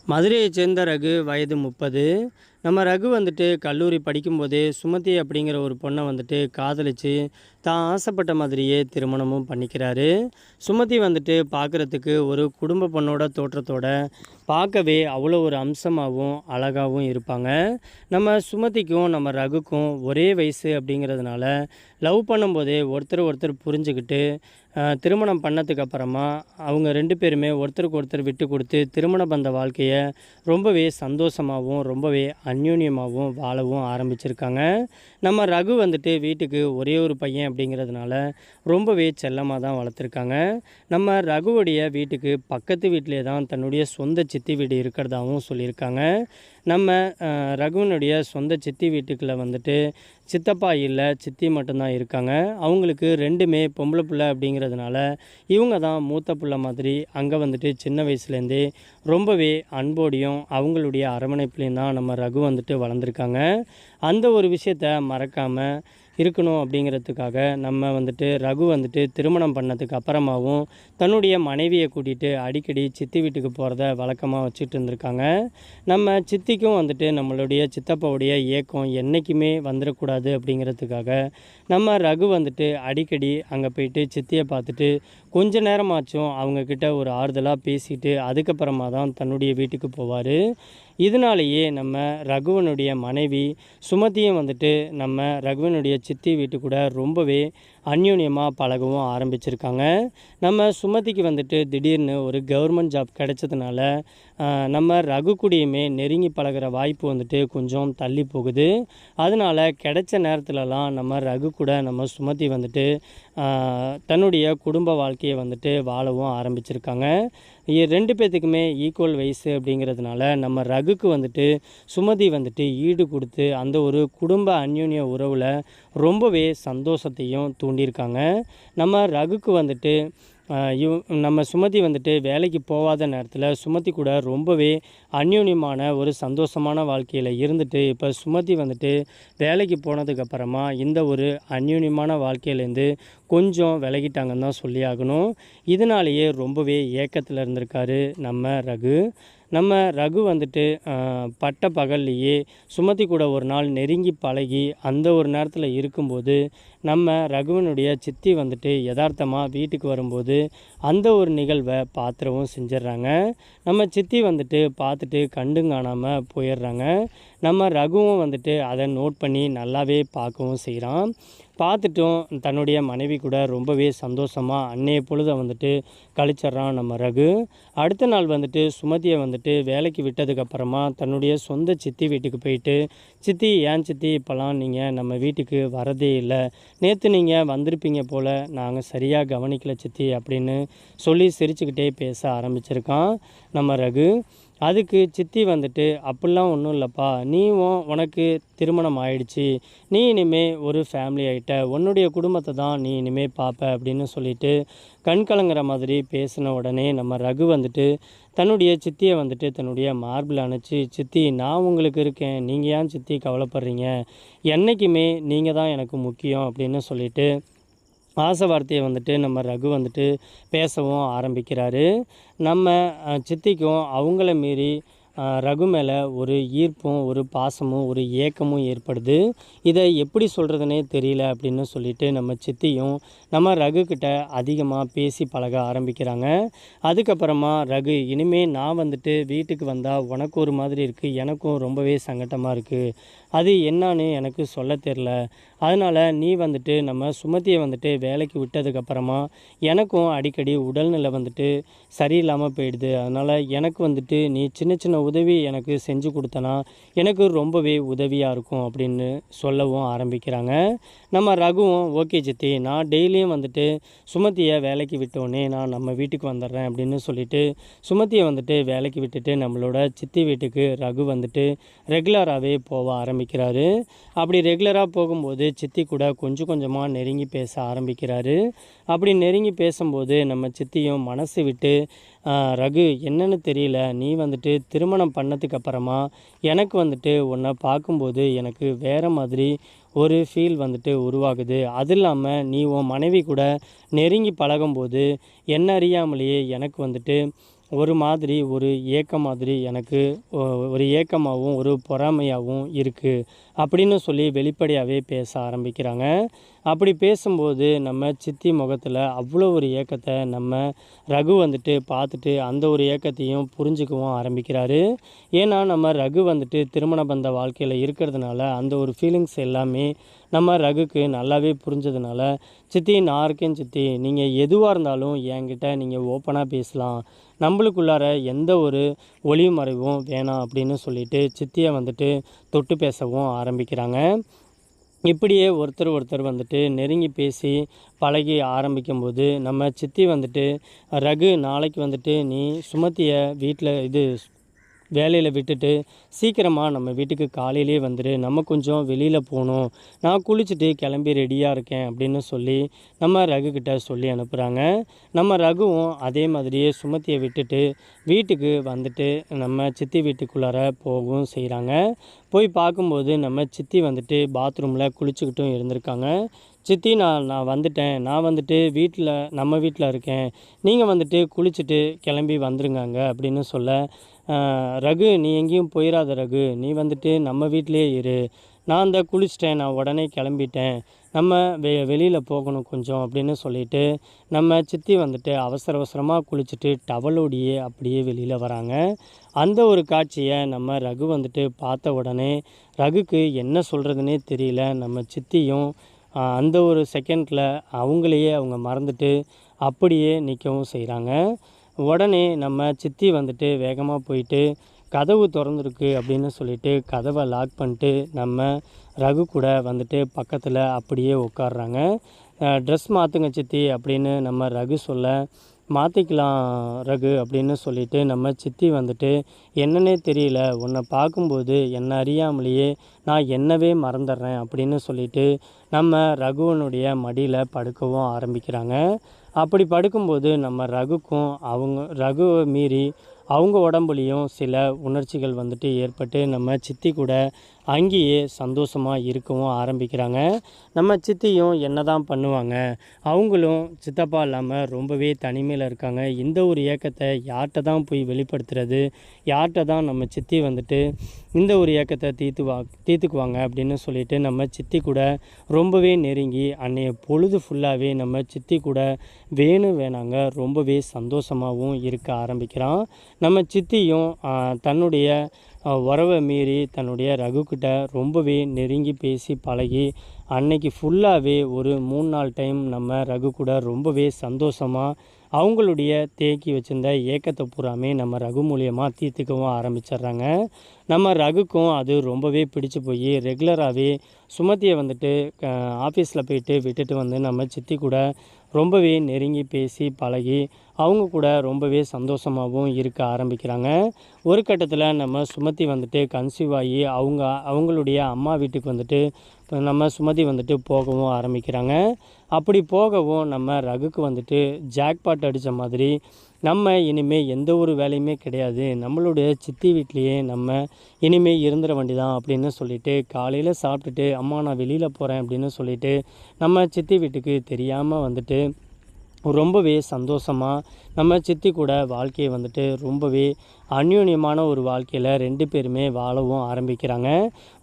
மதுரையைச் சேர்ந்த ரகு வயது 30. நம்ம ரகு வந்துட்டு கல்லூரி படிக்கும்போதே சுமதி அப்படிங்கிற ஒரு பொண்ணை வந்துட்டு காதலிச்சு தான் ஆசைப்பட்ட மாதிரியே திருமணமும் பண்ணிக்கிறாரு. சுமதி வந்துட்டு பார்க்குறதுக்கு ஒரு குடும்ப பொண்ணோட தோற்றத்தோட பார்க்கவே அவ்வளோ ஒரு அம்சமாகவும் அழகாகவும் இருப்பாங்க. நம்ம சுமதிக்கும் நம்ம ரகுக்கும் ஒரே வயசு அப்படிங்கிறதுனால லவ் பண்ணும்போதே ஒருத்தர் ஒருத்தர் புரிஞ்சுக்கிட்டு திருமணம் பண்ணதுக்கு அப்புறமா அவங்க 2 பேருமே ஒருத்தருக்கு ஒருத்தர் விட்டு கொடுத்து திருமண பந்த வாழ்க்கையை ரொம்பவே சந்தோஷமாகவும் ரொம்பவே அந்யோன்யமாகவும் வாழவும் ஆரம்பிச்சிருக்காங்க. நம்ம ரகு வந்துட்டு வீட்டுக்கு ஒரே ஒரு பையன் அப்படிங்கிறதுனால ரொம்பவே செல்லமாக தான் வளர்த்துருக்காங்க. நம்ம ரகுவுடைய வீட்டுக்கு பக்கத்து வீட்டிலே தான் தன்னுடைய சொந்த சித்தி வீடு இருக்கிறதாகவும் சொல்லியிருக்காங்க. நம்ம ரகுவினுடைய சொந்த சித்தி வீட்டுக்குள்ளே வந்துட்டு சித்தப்பா இல்லை, சித்தி மட்டும்தான் இருக்காங்க. அவங்களுக்கு 2மே பொம்பளை பிள்ளை அப்படிங்கிறதுனால இவங்க தான் மூத்த பிள்ளை மாதிரி அங்கே வந்துட்டு சின்ன வயசுலேருந்தே ரொம்பவே அன்போடையும் அவங்களுடைய அரவணைப்புலையும் தான் நம்ம ரகு வந்துட்டு வளர்ந்துருக்காங்க. அந்த ஒரு விஷயத்த மறக்காமல் இருக்கணும் அப்படிங்கிறதுக்காக நம்ம வந்துட்டு ரகு வந்துட்டு திருமணம் பண்ணதுக்கு அப்புறமாவும் தன்னுடைய மனைவியை கூட்டிகிட்டு அடிக்கடி சித்தி வீட்டுக்கு போகிறத வழக்கமாக வச்சுட்டு இருந்திருக்காங்க. நம்ம சித்திக்கும் வந்துட்டு நம்மளுடைய சித்தப்பாவுடைய ஏக்கம் என்றைக்குமே வந்துடக்கூடாது அப்படிங்கிறதுக்காக நம்ம ரகு வந்துட்டு அடிக்கடி அங்கே போயிட்டு சித்தியை பார்த்துட்டு கொஞ்ச நேரமாச்சும் அவங்கக்கிட்ட ஒரு ஆறுதலாக பேசிட்டு அதுக்கப்புறமா தான் தன்னுடைய வீட்டுக்கு போவார். இதனாலேயே நம்ம ரகுவனுடைய மனைவி சுமதியும் வந்துட்டு நம்ம ரகுவனுடைய சித்தி வீட்டு கூட ரொம்பவே அந்யோன்யமாக பழகவும் ஆரம்பிச்சிருக்காங்க. நம்ம சுமதிக்கு வந்துட்டு திடீர்னு ஒரு கவர்மெண்ட் ஜாப் கிடைச்சதுனால நம்ம ரகு கூடயுமே நெருங்கி பழகிற வாய்ப்பு வந்துட்டு கொஞ்சம் தள்ளி போகுது. அதனால் கிடைச்ச நேரத்துலலாம் நம்ம ரகு கூட நம்ம சுமதி வந்துட்டு தன்னுடைய குடும்ப வாழ்க்கையை வந்துட்டு வாழவும் ஆரம்பிச்சிருக்காங்க. 2 பேர்த்துக்குமே ஈக்குவல் வயசு அப்படிங்கிறதுனால நம்ம ரகுக்கு வந்துட்டு சுமதி வந்துட்டு ஈடு கொடுத்து அந்த ஒரு குடும்ப அந்யோன்ய உறவில் ரொம்பவே சந்தோஷத்தையும் தூண்டியிருக்காங்க. நம்ம ரகுக்கு வந்துட்டு நம்ம சுமதி வந்துட்டு வேலைக்கு போகாத நேரத்தில் சுமதி கூட ரொம்பவே அந்யோன்யமான ஒரு சந்தோஷமான வாழ்க்கையில் இருந்துட்டு இப்போ சுமதி வந்துட்டு வேலைக்கு போனதுக்கப்புறமா இந்த ஒரு அந்யோன்யமான வாழ்க்கையிலேருந்து கொஞ்சம் விலகிட்டாங்கன்னு தான் சொல்லி ஆகணும். இதனாலேயே ரொம்பவே ஏக்கத்தில் இருந்திருக்காரு நம்ம ரகு. நம்ம ரகு வந்துட்டு பட்ட பகல்லையே சுமதி கூட ஒரு நாள் நெருங்கி பழகி அந்த ஒரு நேரத்தில் இருக்கும்போது நம்ம ரகுவினுடைய சித்தி வந்துட்டு யதார்த்தமாக வீட்டுக்கு வரும்போது அந்த ஒரு நிகழ்வை பாத்திரவும் செஞ்சிடுறாங்க. நம்ம சித்தி வந்துட்டு பார்த்துட்டு கண்டும் காணாமல் போயிடுறாங்க. நம்ம ரகுவும் வந்துட்டு அதை நோட் பண்ணி நல்லாவே பார்க்கவும் செய்கிறான். பார்த்துட்டும் தன்னுடைய மனைவி கூட ரொம்பவே சந்தோஷமாக அன்னைய பொழுதை வந்துட்டு கழிச்சிட்றான் நம்ம ரகு. அடுத்த நாள் வந்துட்டு சுமதியை வந்துட்டு வேலைக்கு விட்டதுக்கப்புறமா தன்னுடைய சொந்த சித்தி வீட்டுக்கு போயிட்டு, சித்தி ஏன் சித்தி இப்போலாம் நீங்கள் நம்ம வீட்டுக்கு வரதே இல்லை, நேற்று நீங்கள் வந்திருப்பீங்க போல், நாங்கள் சரியாக கவனிக்கல சித்தி அப்படின்னு சொல்லி சிரிச்சுக்கிட்டே பேச ஆரம்பிச்சிருக்கான் நம்ம ரகு. அதுக்கு சித்தி வந்துட்டு அப்படிலாம் ஒன்றும் இல்லைப்பா, உனக்கு திருமணம் ஆயிடுச்சு, நீ இனிமேல் ஒரு ஃபேமிலி ஆகிட்ட, உன்னுடைய குடும்பத்தை தான் நீ இனிமேல் பார்ப்ப அப்படின்னு சொல்லிட்டு கண் கலங்குற மாதிரி பேசின உடனே நம்ம ரகு வந்துட்டு தன்னுடைய சித்தியை வந்துட்டு தன்னுடைய மார்பில் அணைச்சி, சித்தி நான் உங்களுக்கு இருக்கேன், நீங்கள் ஏன் சித்தி கவலைப்படுறீங்க, என்றைக்குமே நீங்கள் தான் எனக்கு முக்கியம் அப்படின்னு சொல்லிட்டு ஆசை வார்த்தையை வந்துட்டு நம்ம ரகு வந்துட்டு பேசவும் ஆரம்பிக்கிறாரு. நம்ம சித்திக்கும் அவங்கள மீறி ரகு மேலே ஒரு ஈர்ப்பும் ஒரு பாசமும் ஒரு ஏக்கமும் ஏற்படுது. இதை எப்படி சொல்கிறதுனே தெரியல அப்படின்னு சொல்லிட்டு நம்ம சித்தியும் நம்ம ரகுக்கிட்ட அதிகமாக பேசி பழக ஆரம்பிக்கிறாங்க. அதுக்கப்புறமா ரகு, இனிமேல் நான் வந்துட்டு வீட்டுக்கு வந்தால் உனக்கு ஒரு மாதிரி இருக்குது, எனக்கும் ரொம்பவே சங்கட்டமாக இருக்குது, அது என்னான்னு எனக்கு சொல்ல தெரில, அதனால் நீ வந்துட்டு நம்ம சுமதியை வந்துட்டு வேலைக்கு விட்டதுக்கப்புறமா எனக்கும் அடிக்கடி உடல்நிலை வந்துட்டு சரியில்லாமல் போயிடுது, அதனால் எனக்கு வந்துட்டு நீ சின்ன சின்ன உதவி எனக்கு செஞ்சு கொடுத்தனா எனக்கு ரொம்பவே உதவியாக இருக்கும் அப்படின்னு சொல்லவும் ஆரம்பிக்கிறாங்க. நம்ம ரகுவும் ஓகே சித்தி, நான் டெய்லியும் வந்துட்டு சுமதியை வேலைக்கு விட்டோன்னே நான் நம்ம வீட்டுக்கு வந்துடுறேன் அப்படின்னு சொல்லிட்டு சுமதியை வந்துட்டு வேலைக்கு விட்டுட்டு நம்மளோட சித்தி வீட்டுக்கு ரகு வந்துட்டு ரெகுலராகவே போக ஆரம்பிக்கிறாரு. அப்படி ரெகுலராக போகும்போது சித்தி கூட கொஞ்சம் கொஞ்சமாக நெருங்கி பேச ஆரம்பிக்கிறாரு. அப்படி நெருங்கி பேசும்போது நம்ம சித்தியும் மனசு விட்டு, ரகு என்னன்னு தெரியல, நீ வந்துட்டு திருமணம் பண்ணதுக்கு அப்புறமா எனக்கு வந்துட்டு உன்னை பார்க்கும்போது எனக்கு வேறு மாதிரி ஒரு ஃபீல் வந்துட்டு உருவாகுது, அது இல்லாமல் நீ உன் மனைவி கூட நெருங்கி பழகும்போது என்ன அறியாமலேயே எனக்கு வந்துட்டு ஒரு மாதிரி ஒரு ஏக்கம் மாதிரி எனக்கு ஒரு ஏக்கமாகவும் ஒரு பொறாமையாகவும் இருக்குது அப்படின்னு சொல்லி வெளிப்படையாகவே பேச ஆரம்பிக்கிறாங்க. அப்படி பேசும்போது நம்ம சித்தி முகத்தில் அவ்வளோ ஒரு ஏக்கத்தை நம்ம ரகு வந்துட்டு பார்த்துட்டு அந்த ஒரு ஏக்கத்தையும் புரிஞ்சுக்கவும் ஆரம்பிக்கிறாரு. ஏன்னா நம்ம ரகு வந்துட்டு திருமண பந்த வாழ்க்கையில் இருக்கிறதுனால அந்த ஒரு ஃபீலிங்ஸ் எல்லாமே நம்ம ரகுக்கு நல்லாவே புரிஞ்சதுனால, சித்தி நான் இருக்கேன் சித்தி, நீங்கள் எதுவாக இருந்தாலும் என்கிட்ட நீங்கள் ஓப்பனாக பேசலாம், நம்மளுக்குள்ளார எந்த ஒரு ஒளிவு மறைவும் வேணாம் அப்படின்னு சொல்லிட்டு சித்தியை வந்துட்டு தொட்டு பேசவும் ஆரம்பிக்கிறாங்க. இப்படியே ஒருத்தர் ஒருத்தர் வந்துட்டு நெருங்கி பேசி பழகி ஆரம்பிக்கும்போது நம்ம சித்தி வந்துட்டு, ரகு நாளைக்கு வந்துட்டு நீ சுமதியை வீட்டில் வேலையில் விட்டுட்டு சீக்கிரமாக நம்ம வீட்டுக்கு காலையிலேயே வந்துடு, நம்ம கொஞ்சம் வெளியில் போகணும், நான் குளிச்சுட்டு கிளம்பி ரெடியாக இருக்கேன் அப்படின்னு சொல்லி நம்ம ரகுக்கிட்ட சொல்லி அனுப்புகிறாங்க. நம்ம ரகுவும் அதே மாதிரியே சுமதியை விட்டுட்டு வீட்டுக்கு வந்துட்டு நம்ம சித்தி வீட்டுக்குள்ளார போகவும் செய்கிறாங்க. போய் பார்க்கும்போது நம்ம சித்தி வந்துட்டு பாத்ரூமில் குளிச்சுக்கிட்டும் இருந்திருக்காங்க. சித்தி நான் வந்துட்டேன், நான் வந்துட்டு நம்ம வீட்டில் இருக்கேன், நீங்கள் வந்துட்டு குளிச்சுட்டு கிளம்பி வந்துருங்க அப்படின்னு சொல்ல, ரகு நீ எங்கேயும் போயிடாத ரகு, நீ வந்துட்டு நம்ம வீட்டிலே இரு, நான் அந்த குளிச்சிட்டேன், நான் உடனே கிளம்பிட்டேன், நம்ம வெளியில் போகணும் கொஞ்சம் அப்படின்னு சொல்லிட்டு நம்ம சித்தி வந்துட்டு அவசர அவசரமாக குளிச்சுட்டு டவலோடியே அப்படியே வெளியில் வராங்க. அந்த ஒரு காட்சியை நம்ம ரகு வந்துட்டு பார்த்த உடனே ரகுக்கு என்ன சொல்கிறதுனே தெரியல. நம்ம சித்தியும் அந்த ஒரு செகண்டில் அவங்க மறந்துட்டு அப்படியே நிற்கவும் செய்கிறாங்க. உடனே நம்ம சித்தி வந்துட்டு வேகமாக போயிட்டு கதவு திறந்துருக்கு அப்படின்னு சொல்லிட்டு கதவை லாக் பண்ணிட்டு நம்ம ரகு கூட வந்துட்டு பக்கத்தில் அப்படியே உட்காடுறாங்க. ட்ரெஸ் மாற்றுங்க சித்தி அப்படின்னு நம்ம ரகு சொல்ல, மாற்றிக்கலாம் ரகு அப்படின்னு சொல்லிட்டு நம்ம சித்தி வந்துட்டு, என்னன்னே தெரியல, உன்னை பார்க்கும்போது என்னை அறியாமலேயே நான் என்னவே மறந்துடுறேன் அப்படின்னு சொல்லிட்டு நம்ம ரகுவனுடைய மடியில் படுக்கவும் ஆரம்பிக்கிறாங்க. அப்படி படுக்கும்போது நம்ம ரகுக்கும் ரகுவை மீறி அவங்க உடம்புலையும் சில உணர்ச்சிகள் வந்துட்டு ஏற்பட்டு நம்ம சித்தி கூட அங்கேயே சந்தோஷமாக இருக்கவும் ஆரம்பிக்கிறாங்க. நம்ம சித்தியும் என்ன தான் பண்ணுவாங்க, அவங்களும் சித்தப்பா இல்லாமல் ரொம்பவே தனிமையில் இருக்காங்க. இந்த ஒரு ஏக்கத்தை யார்கிட்ட தான் போய் வெளிப்படுத்துறது, யார்கிட்ட தான் நம்ம சித்தி வந்துட்டு இந்த ஒரு ஏக்கத்தை தீர்த்துக்குவாங்க அப்படின்னு சொல்லிட்டு நம்ம சித்தி கூட ரொம்பவே நெருங்கி அன்னைய பொழுது ஃபுல்லாகவே நம்ம சித்தி கூட வேணாங்க ரொம்பவே சந்தோஷமாகவும் இருக்க ஆரம்பிக்கிறான். நம்ம சித்தியும் தன்னுடைய உறவை மீறி தன்னுடைய ரகுக்கிட்ட ரொம்பவே நெருங்கி பேசி பழகி அன்னைக்கு ஃபுல்லாகவே ஒரு 3 நாள் டைம் நம்ம ரகு கூட ரொம்பவே சந்தோஷமாக அவங்களுடைய தேக்கி வச்சுருந்த ஏக்கத்தை பூராமே நம்ம ரகு மூலியமாக தீர்த்துக்கவும் ஆரம்பிச்சிடுறாங்க. நம்ம ரகுக்கும் அது ரொம்பவே பிடிச்சு போய் ரெகுலராகவே சுமதியை வந்துட்டு ஆஃபீஸில் போயிட்டு விட்டுட்டு வந்து நம்ம சித்தி கூட ரொம்பவே நெருங்கி பேசி பழகி அவங்க கூட ரொம்பவே சந்தோஷமாகவும் இருக்க ஆரம்பிக்கிறாங்க. ஒரு கட்டத்தில் நம்ம சுமதி வந்துட்டு கன்சீவ் ஆகி அவங்களுடைய அம்மா வீட்டுக்கு வந்துட்டு நம்ம சுமதி வந்துட்டு போகவும் ஆரம்பிக்கிறாங்க. அப்படி போகவும் நம்ம ரகுக்கு வந்துட்டு ஜாக்பாட் அடித்த மாதிரி நம்ம இனிமேல் எந்த ஒரு வேலையுமே கிடையாது, நம்மளுடைய சித்தி வீட்லேயே நம்ம இனிமேல் இருந்துட வேண்டிதான் அப்படின்னு சொல்லிட்டு காலையில் சாப்பிட்டுட்டு அம்மா நான் வெளியில் போகிறேன் அப்படின்னு சொல்லிட்டு நம்ம சித்தி வீட்டுக்கு தெரியாமல் வந்துட்டு ரொம்பவே சந்தோஷமாக நம்ம சித்தி கூட வாழ்க்கையை வந்துட்டு ரொம்பவே அந்யோன்யமான ஒரு வாழ்க்கையில் 2 பேருமே வாழவும் ஆரம்பிக்கிறாங்க.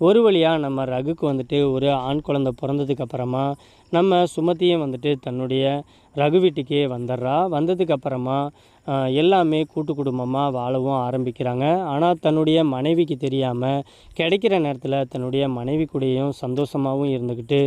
ஒரு வழியாக நம்ம ரகுக்கு வந்துட்டு ஒரு ஆண் குழந்தை பிறந்ததுக்கப்புறமா நம்ம சுமதியும் வந்துட்டு தன்னுடைய ரகு வீட்டுக்கே வந்ததுக்கப்புறமா எல்லாமே கூட்டு குடும்பமாக வாழவும் ஆரம்பிக்கிறாங்க. ஆனால் தன்னுடைய மனைவிக்கு தெரியாமல் கிடைக்கிற நேரத்தில் தன்னுடைய மனைவி கூடயும் சந்தோஷமாகவும் இருந்துக்கிட்டு